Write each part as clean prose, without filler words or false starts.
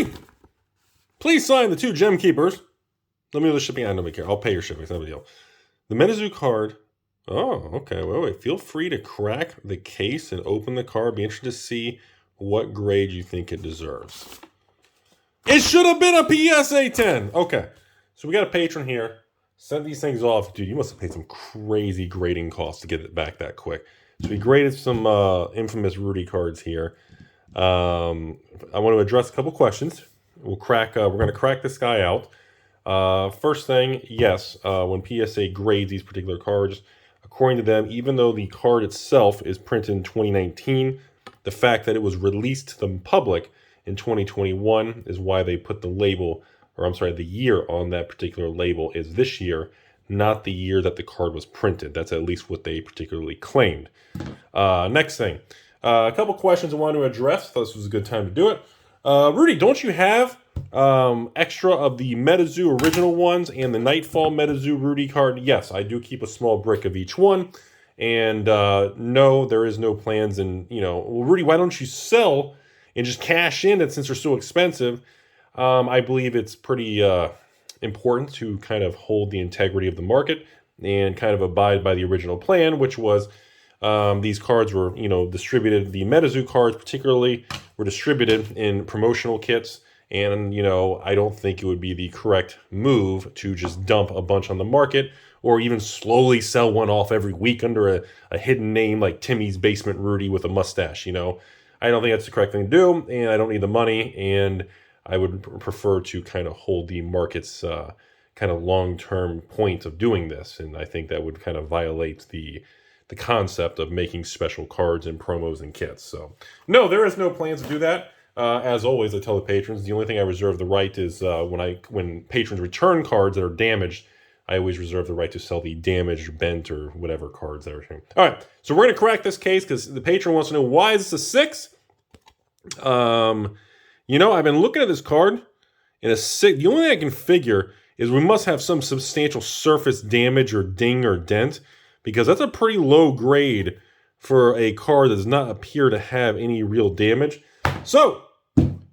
Rudy, please sign the 2 Gem Keepers. Let me do the shipping. I don't care. I'll pay your shipping. It's not a deal. The MetaZoo card. Oh, okay. Wait. Feel free to crack the case and open the card. Be interested to see what grade you think it deserves. It should have been a PSA 10. Okay. So we got a patron here. Send these things off. Dude, you must have paid some crazy grading costs to get it back that quick. So we graded some infamous Rudy cards here. I want to address a couple questions. We're going to crack this guy out. First thing, yes, when PSA grades these particular cards, according to them, even though the card itself is printed in 2019, the fact that it was released to the public in 2021 is why they put the label, or I'm sorry, the year on that particular label is this year, not the year that the card was printed. That's at least what they particularly claimed. Next thing, a couple questions I want to address. Thought this was a good time to do it. Rudy, don't you have extra of the MetaZoo original ones and the Nightfall MetaZoo Rudy card? Yes, I do keep a small brick of each one. And no, there is no plans. And, well, Rudy, why don't you sell and just cash in it since they're so expensive? I believe it's pretty important to kind of hold the integrity of the market and kind of abide by the original plan, which was these cards were, distributed. The MetaZoo cards particularly were distributed in promotional kits. And, I don't think it would be the correct move to just dump a bunch on the market or even slowly sell one off every week under a hidden name like Timmy's Basement Rudy with a mustache. I don't think that's the correct thing to do, and I don't need the money, and I would prefer to kind of hold the market's kind of long-term point of doing this, and I think that would kind of violate the concept of making special cards and promos and kits. So, no, there is no plans to do that. As always, I tell the patrons, the only thing I reserve the right is when patrons return cards that are damaged, I always reserve the right to sell the damaged, bent, or whatever cards that are here. All right, so we're going to crack this case because the patron wants to know, why is this a 6? I've been looking at this card, and a 6, the only thing I can figure is we must have some substantial surface damage or ding or dent, because that's a pretty low grade for a card that does not appear to have any real damage. So,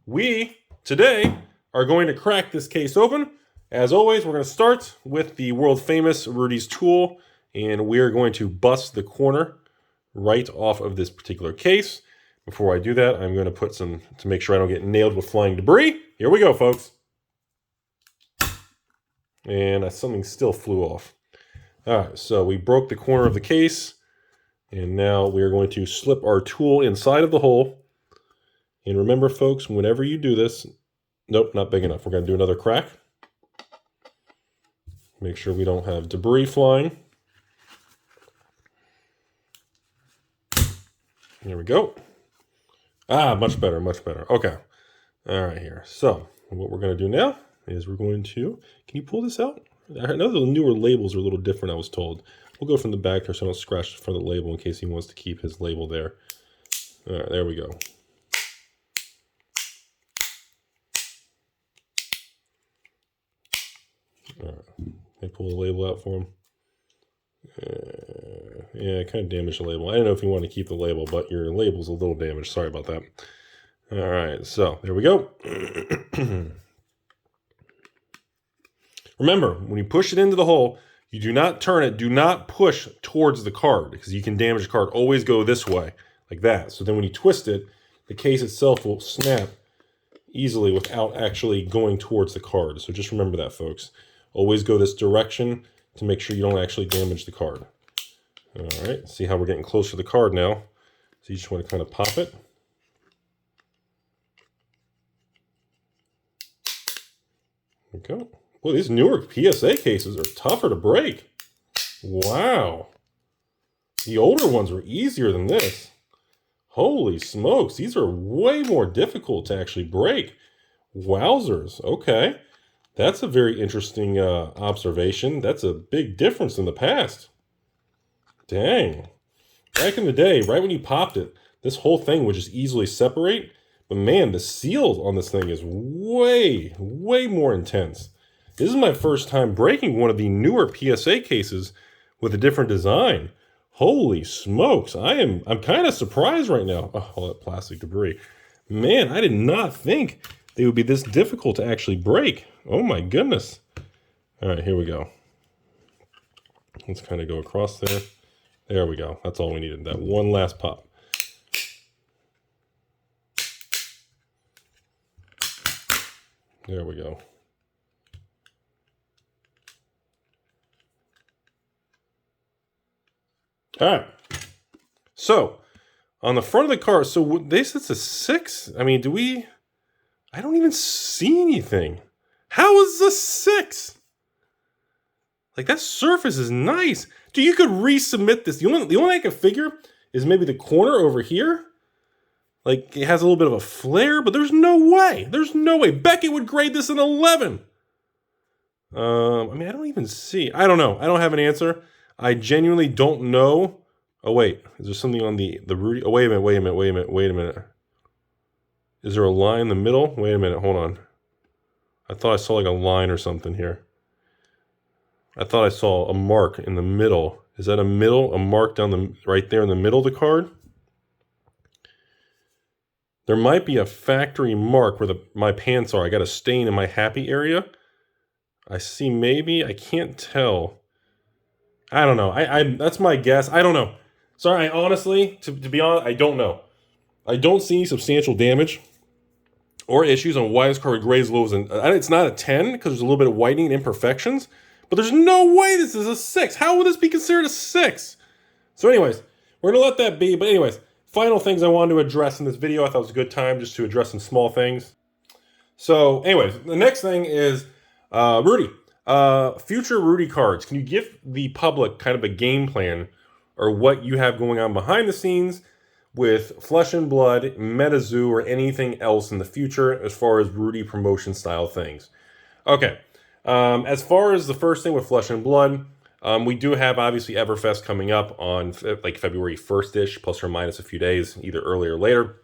we, today, are going to crack this case open. As always, we're going to start with the world-famous Rudy's tool, and we're going to bust the corner right off of this particular case. Before I do that, I'm going to put some, to make sure I don't get nailed with flying debris. Here we go, folks. And something still flew off. All right, so we broke the corner of the case, and now we're going to slip our tool inside of the hole. And remember, folks, whenever you do this, nope, not big enough. We're going to do another crack. Make sure we don't have debris flying. There we go. Much better, much better. Okay. All right, here. So what we're going to do now is we're going to, can you pull this out? I know the newer labels are a little different, I was told. We'll go from the back here so I don't scratch the front of the label in case he wants to keep his label there. All right, there we go. All right. I pull the label out for him. Yeah, I kind of damaged the label. I don't know if you want to keep the label, but your label's a little damaged. Sorry about that. All right, so there we go. Remember, when you push it into the hole, you do not turn it. Do not push towards the card because you can damage the card. Always go this way, like that. So then when you twist it, the case itself will snap easily without actually going towards the card. So just remember that, folks. Always go this direction to make sure you don't actually damage the card. All right, see how we're getting closer to the card now. So you just want to kind of pop it. There we go. Well, these newer PSA cases are tougher to break. Wow. The older ones were easier than this. Holy smokes, these are way more difficult to actually break. Wowzers, okay. That's a very interesting observation. That's a big difference in the past. Dang. Back in the day, right when you popped it, this whole thing would just easily separate. But man, the seal on this thing is way, way more intense. This is my first time breaking one of the newer PSA cases with a different design. Holy smokes. I'm kind of surprised right now. Oh, all that plastic debris. Man, I did not think they would be this difficult to actually break. Oh my goodness. All right, here we go. Let's kind of go across there. There we go. That's all we needed. That one last pop. There we go. All right. So on the front of the car, so this is a 6. I mean, I don't even see anything. How is this 6? Like, that surface is nice. Dude, you could resubmit this. The only thing I can figure is maybe the corner over here. Like, it has a little bit of a flare, but there's no way. There's no way. Beckett would grade this an 11. I mean, I don't even see. I don't know. I don't have an answer. I genuinely don't know. Oh, wait. Is there something on the Rudy? Oh, wait a minute. Is there a line in the middle? Wait a minute. Hold on. I thought I saw like a line or something here. I thought I saw a mark in the middle. Is that a mark down right there in the middle of the card? There might be a factory mark where my pants are. I got a stain in my happy area. I see maybe. I can't tell. I don't know. That's my guess. I don't know. Sorry, I honestly, to be honest, I don't know. I don't see any substantial damage or issues on why this card grades low. It's not a 10 because there's a little bit of whitening and imperfections. But there's no way this is a 6. How would this be considered a 6? So anyways, we're going to let that be. But anyways, final things I wanted to address in this video. I thought it was a good time just to address some small things. So anyways, the next thing is Rudy. Future Rudy cards. Can you give the public kind of a game plan or what you have going on behind the scenes with Flesh and Blood, MetaZoo, or anything else in the future as far as Rudy promotion style things? Okay. As far as the first thing with Flesh and Blood, we do have obviously Everfest coming up on like February 1st-ish, plus or minus a few days, either earlier or later.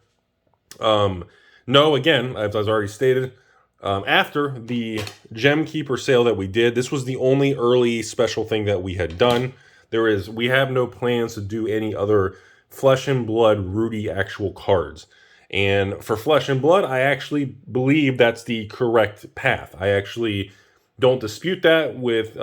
No, again, as I already stated, after the Gem Keeper sale that we did, this was the only early special thing that we had done. We have no plans to do any other Flesh and Blood Rudy actual cards. And for Flesh and Blood, I actually believe that's the correct path. I actually don't dispute that with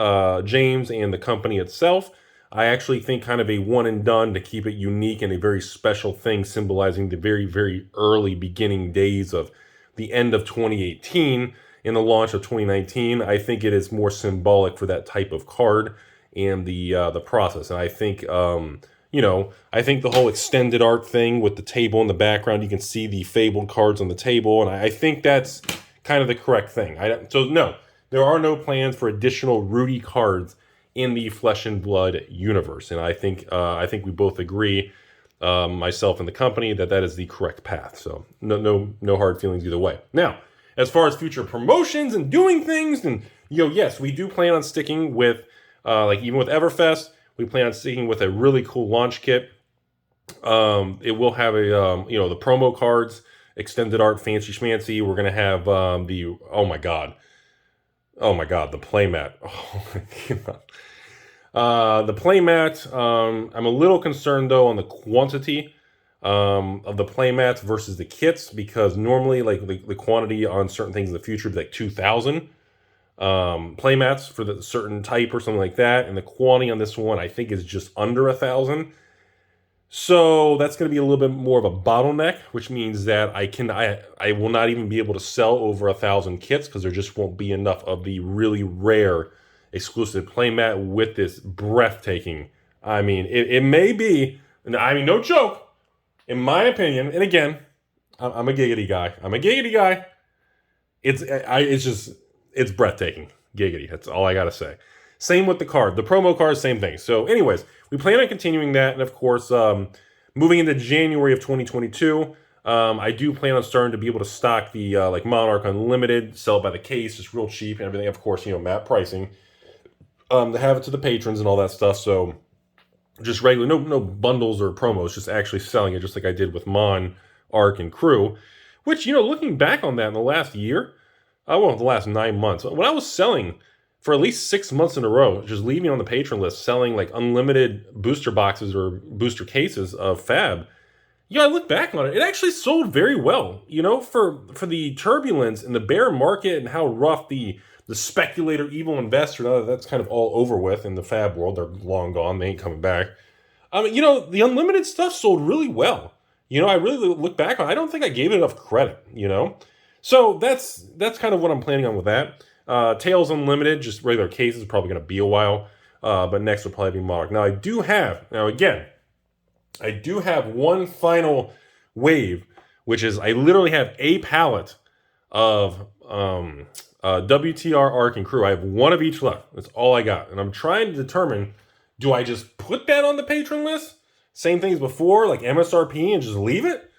James and the company itself. I actually think kind of a one and done to keep it unique and a very special thing symbolizing the very, very early beginning days of the end of 2018 and the launch of 2019. I think it is more symbolic for that type of card and the process. And I think, I think the whole extended art thing with the table in the background, you can see the fabled cards on the table. And I think that's kind of the correct thing. So no. There are no plans for additional Rudy cards in the Flesh and Blood universe, and I think we both agree, myself and the company, that is the correct path. So no hard feelings either way. Now, as far as future promotions and doing things, and yes, we do plan on sticking with like even with Everfest, we plan on sticking with a really cool launch kit. It will have a the promo cards, extended art, fancy schmancy. We're gonna have Oh my God, the playmat. Oh my God. The playmat, I'm a little concerned though on the quantity of the playmats versus the kits, because normally like the quantity on certain things in the future would be like 2,000 playmats for the certain type or something like that. And the quantity on this one, I think, is just under 1,000. So that's going to be a little bit more of a bottleneck, which means that I will not even be able to sell over 1,000 kits because there just won't be enough of the really rare exclusive playmat with this breathtaking. I mean, it may be, no joke, in my opinion, and again, I'm a giggity guy. It's breathtaking. Giggity. That's all I got to say. Same with the card. The promo card, same thing. So anyways, we plan on continuing that. And of course, moving into January of 2022, I do plan on starting to be able to stock the like Monarch Unlimited, sell it by the case, just real cheap and everything. Of course, map pricing, to have it to the patrons and all that stuff. So just regular, no bundles or promos, just actually selling it just like I did with Mon, Arc, and Crew. Which, looking back on that in the last year, the last 9 months, when I was selling for at least 6 months in a row, just leaving on the patron list, selling like unlimited booster boxes or booster cases of Fab, I look back on it, it actually sold very well. For the turbulence and the bear market and how rough the speculator, evil investor, that's kind of all over with in the fab world. They're long gone. They ain't coming back. The unlimited stuff sold really well. I really look back on it. I don't think I gave it enough credit, So that's kind of what I'm planning on with that. Tails Unlimited, just regular cases, probably going to be a while. But next will probably be Monarch. Now, I do have one final wave, which is I literally have a pallet of WTR, Arc, and Crew. I have one of each left. That's all I got. And I'm trying to determine, do I just put that on the Patron list? Same thing as before, like MSRP, and just leave it?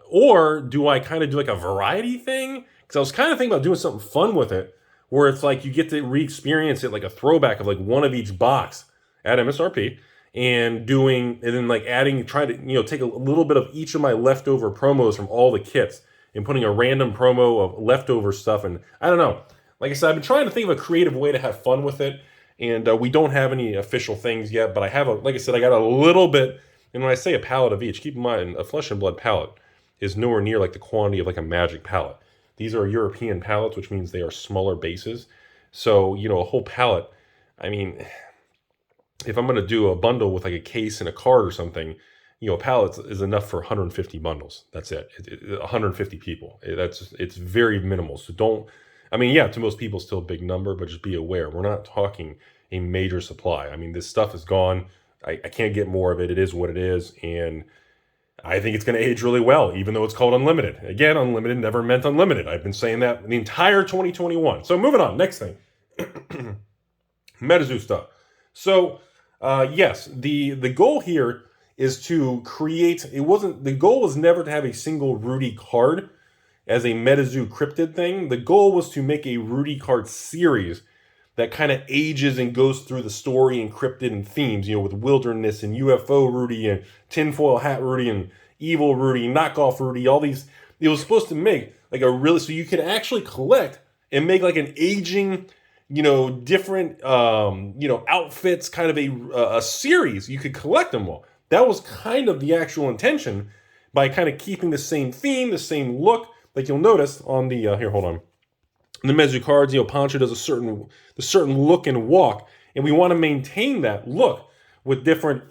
Or do I kind of do like a variety thing? Because I was kind of thinking about doing something fun with it, where it's like you get to re-experience it like a throwback of like one of each box at MSRP, and then like try to take a little bit of each of my leftover promos from all the kits and putting a random promo of leftover stuff. And I don't know. Like I said, I've been trying to think of a creative way to have fun with it. And we don't have any official things yet, but I have like I said, I got a little bit. And when I say a pallet of each, keep in mind, a Flesh and Blood pallet is nowhere near like the quantity of like a Magic pallet. These are European pallets, which means they are smaller bases. So, a whole pallet, I mean, if I'm going to do a bundle with like a case and a card or something, a pallet is enough for 150 bundles. That's it. 150 people. It's very minimal. So to most people, still a big number, but just be aware. We're not talking a major supply. I mean, this stuff is gone. I can't get more of it. It is what it is. And I think it's going to age really well, even though it's called unlimited. Again, unlimited never meant unlimited. I've been saying that the entire 2021. So moving on. Next thing. MetaZoo stuff. So, yes, the goal here is to create, the goal was never to have a single Rudy card as a MetaZoo cryptid thing. The goal was to make a Rudy card series that kind of ages and goes through the story and cryptid and themes, with wilderness and UFO Rudy and tinfoil hat Rudy and evil Rudy, knockoff Rudy, all these. It was supposed to make like so you could actually collect and make like an aging, different, outfits, kind of a series. You could collect them all. That was kind of the actual intention, by kind of keeping the same theme, the same look. Like you'll notice on the, here, hold on. The MetaZoo cards, Poncho does a certain look and walk, and we want to maintain that look with different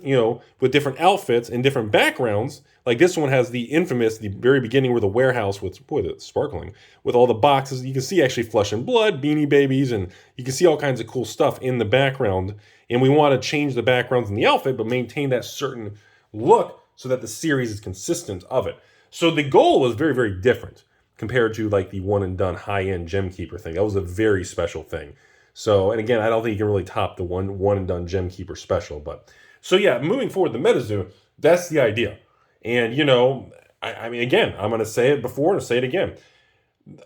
outfits and different backgrounds. Like this one has the very beginning where the warehouse with, boy, that's sparkling, with all the boxes. You can see actually Flesh and Blood, Beanie Babies, and you can see all kinds of cool stuff in the background. And we want to change the backgrounds in the outfit, but maintain that certain look so that the series is consistent of it. So the goal was very, very different compared to like the one and done high-end Gem Keeper thing. That was a very special thing. So, and again, I don't think you can really top the one and done Gem Keeper special. But so yeah, moving forward, the MetaZoo, that's the idea. And I mean, again, I'm going to say it before and I'll say it again.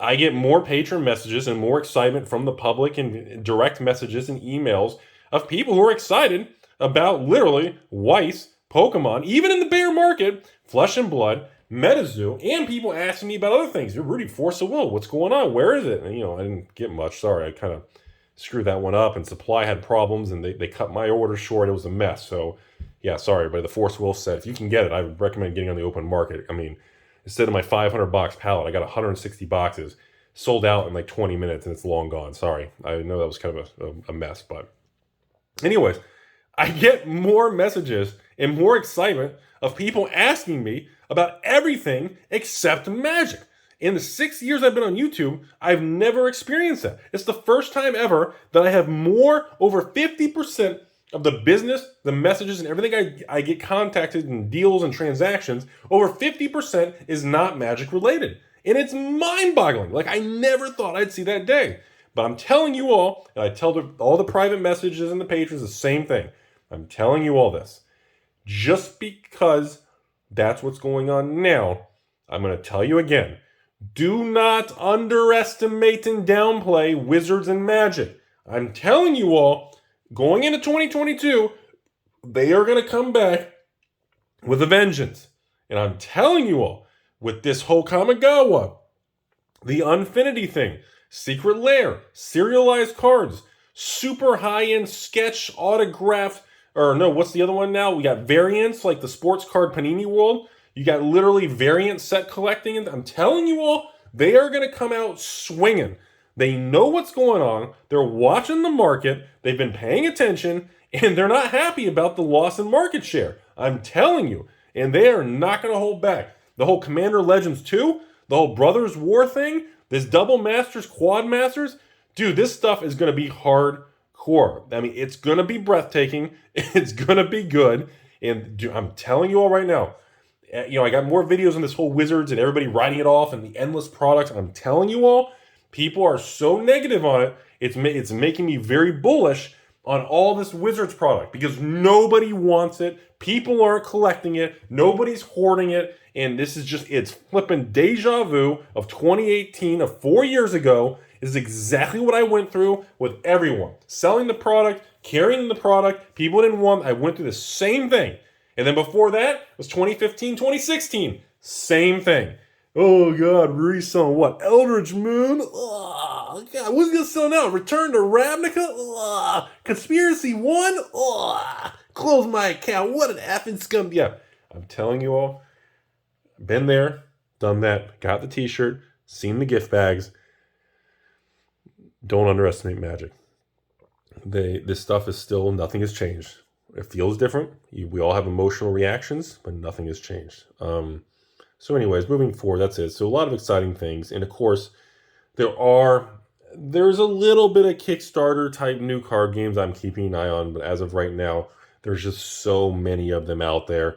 I get more patron messages and more excitement from the public and direct messages and emails of people who are excited about literally Weiss, Pokemon, even in the bear market, Flesh and Blood, MetaZoo, and people asking me about other things. Rudy, Force of Will, what's going on? Where is it? And, I didn't get much. Sorry, I kind of screwed that one up, and supply had problems, and they cut my order short. It was a mess. So, yeah, sorry, but the Force of Will said, if you can get it, I would recommend getting on the open market. I mean, instead of my 500 box pallet, I got 160 boxes, sold out in like 20 minutes, and it's long gone. Sorry. I know that was kind of a mess, but anyways, I get more messages and more excitement of people asking me about everything except Magic. In the 6 years I've been on YouTube, I've never experienced that. It's the first time ever that I have over 50% of the business, the messages, and everything I get contacted in deals and transactions, over 50% is not Magic related. And it's mind-boggling. Like, I never thought I'd see that day. But I'm telling you all, and I tell all the private messages and the patrons the same thing. I'm telling you all this. Just because that's what's going on now, I'm going to tell you again. Do not underestimate and downplay Wizards and Magic. I'm telling you all, going into 2022, they are going to come back with a vengeance. And I'm telling you all, with this whole Kamigawa, the Unfinity thing, Secret Lair, serialized cards, super high-end sketch autographed or no, what's the other one now? We got variants like the sports card Panini World. You got literally variant set collecting. And I'm telling you all, they are going to come out swinging. They know what's going on. They're watching the market. They've been paying attention, and they're not happy about the loss in market share. I'm telling you. And they are not going to hold back. The whole Commander Legends 2, the whole Brothers War thing, this Double Masters, Quad Masters, dude, this stuff is going to be hardcore. I mean, it's going to be breathtaking. It's going to be good. And dude, I'm telling you all right now, you know, I got more videos on this whole Wizards and everybody writing it off and the endless products. I'm telling you all, people are so negative on it. It's making me very bullish on all this Wizards product because nobody wants it. People aren't collecting it. Nobody's hoarding it. And this is just, it's flipping deja vu of 2018, of 4 years ago. This is exactly what I went through with everyone. Selling the product, carrying the product. People didn't want, I went through the same thing. And then before that was 2015, 2016. Same thing. Oh, God, Rudy's selling what? Eldritch Moon? Oh, God, what's he going to sell now? Return to Ravnica? Oh, Conspiracy 1? Oh, close my account. What an effing scum. Yeah, I'm telling you all, been there, done that, got the t-shirt, seen the gift bags. Don't underestimate magic. This stuff is still, nothing has changed. It feels different. We all have emotional reactions, but nothing has changed. So anyways, moving forward, that's it. So a lot of exciting things. And of course, there's a little bit of Kickstarter type new card games I'm keeping an eye on. But as of right now, there's just so many of them out there.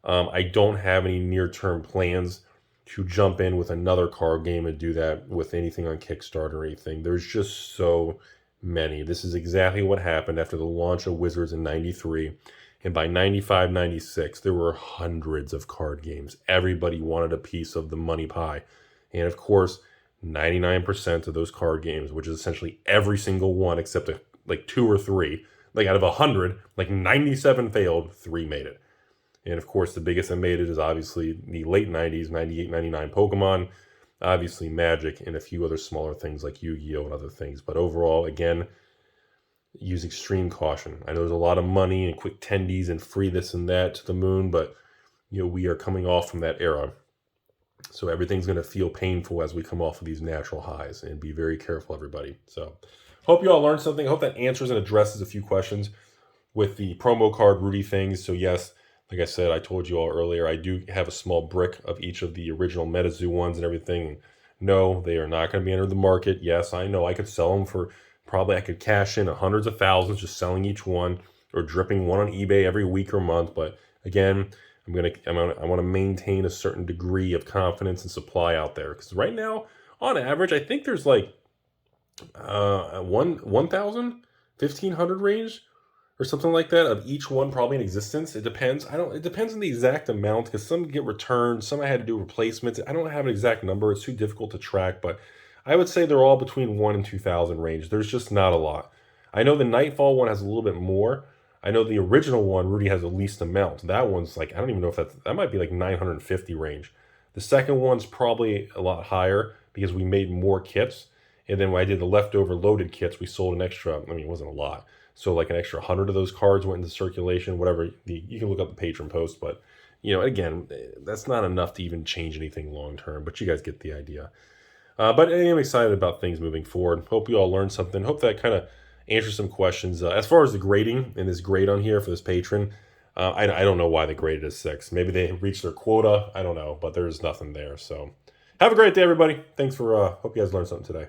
I don't have any near-term plans to jump in with another card game and do that with anything on Kickstarter or anything. There's just so many. This is exactly what happened after the launch of Wizards in 93. And by 95, 96, there were hundreds of card games. Everybody wanted a piece of the money pie. And of course, 99% of those card games, which is essentially every single one except like 2 or 3, like out of 100, like 97 failed, 3 made it. And of course, the biggest that made it is obviously the late 90s, 98, 99 Pokemon, obviously Magic, and a few other smaller things like Yu-Gi-Oh! And other things. But overall, again, use extreme caution. I know there's a lot of money and quick tendies and free this and that to the moon, but you know, we are coming off from that era. So everything's going to feel painful as we come off of these natural highs, and be very careful, everybody. So hope you all learned something. I hope that answers and addresses a few questions with the promo card Rudy things. So yes, like I said, I told you all earlier, I do have a small brick of each of the original MetaZoo ones and everything. No, they are not going to be entered the market. Yes, I know I could sell them for, probably I could cash in hundreds of thousands just selling each one, or dripping one on eBay every week or month. But again, I want to maintain a certain degree of confidence and supply out there. Because right now, on average, I think there's like 1,000, 1,500 range or something like that of each one probably in existence. It depends. It depends on the exact amount, because some get returned, some I had to do replacements. I don't have an exact number. It's too difficult to track, but I would say they're all between 1 and 2,000 range. There's just not a lot. I know the Nightfall one has a little bit more. I know the original one, Rudy, has the least amount. That one's like, I don't even know if that might be like 950 range. The second one's probably a lot higher because we made more kits. And then when I did the leftover loaded kits, we sold an extra, I mean, it wasn't a lot. So like an extra 100 of those cards went into circulation, whatever. You can look up the Patron post, but you know, again, that's not enough to even change anything long term, but you guys get the idea. But I am excited about things moving forward. Hope you all learned something. Hope that kind of answers some questions. As far as the grading and this grade on here for this Patron, I don't know why they graded as 6. Maybe they reached their quota. I don't know, but there's nothing there. So have a great day, everybody. Thanks for, hope you guys learned something today.